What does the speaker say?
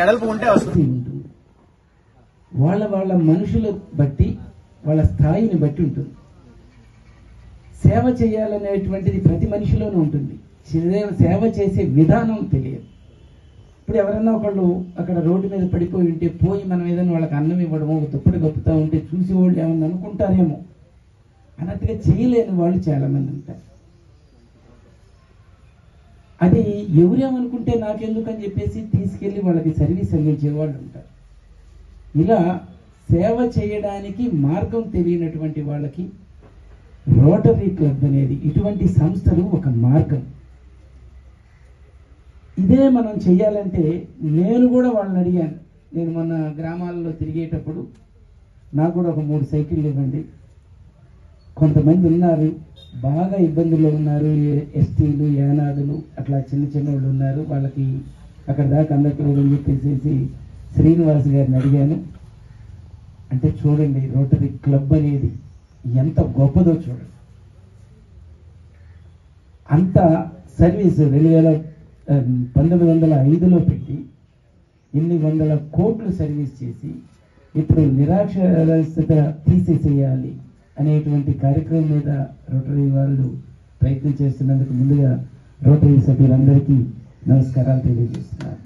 ఎడల్పు ఉంటే వస్తుంది. వాళ్ళ వాళ్ళ మనుషుల బట్టి వాళ్ళ స్థాయిని బట్టి ఉంటుంది. సేవ చేయాలనేటువంటిది ప్రతి మనిషిలోనూ ఉంటుంది. సేవ చేసే విధానం తెలియదు. ఇప్పుడు ఎవరైనా ఒకళ్ళు అక్కడ రోడ్డు మీద పడిపోయి ఉంటే పోయి మనం ఏదైనా వాళ్ళకి అన్నం ఇవ్వడమో దుప్పటి కప్పుతా ఉంటే చూసి వాళ్ళు ఏమన్నా అనుకుంటారేమో అన్నట్టుగా చేయలేని వాళ్ళు చాలామంది ఉంటారు. అది ఎవరేమనుకుంటే నాకెందుకని చెప్పేసి తీసుకెళ్లి వాళ్ళకి సర్వీస్ అందించే వాళ్ళు ఉంటారు. ఇలా సేవ చేయడానికి మార్గం తెలియనటువంటి వాళ్ళకి రోటరీ క్లబ్ అనేది ఇటువంటి సంస్థలు ఒక మార్గం. ఇదే మనం చెయ్యాలంటే నేను కూడా వాళ్ళని అడిగాను. నేను మొన్న గ్రామాల్లో తిరిగేటప్పుడు నాకు కూడా ఒక 3 సైకిళ్ళు ఇవ్వండి. కొంతమంది ఉన్నారు బాగా ఇబ్బందుల్లో ఉన్నారు, ఎస్టీలు యానాదులు అట్లా చిన్న చిన్న వాళ్ళు ఉన్నారు, వాళ్ళకి అక్కడ దాకా అందట్లేదని చెప్పేసి శ్రీనివాస్ గారిని అడిగాను. అంటే చూడండి రోటరీ క్లబ్ అనేది ఎంత గొప్పదో చూడండి. అంత సర్వీసు 1905లో పెట్టి ఇన్ని వందల కోట్లు సర్వీస్ చేసి ఇప్పుడు నిరాక్షరాస్యత తీసేసేయాలి అనేటువంటి కార్యక్రమం మీద రోటరీ వాళ్ళు ప్రయత్నం చేస్తున్నందుకు ముందుగా రోటరీ సభ్యులందరికీ నమస్కారాలు తెలియజేస్తున్నాను.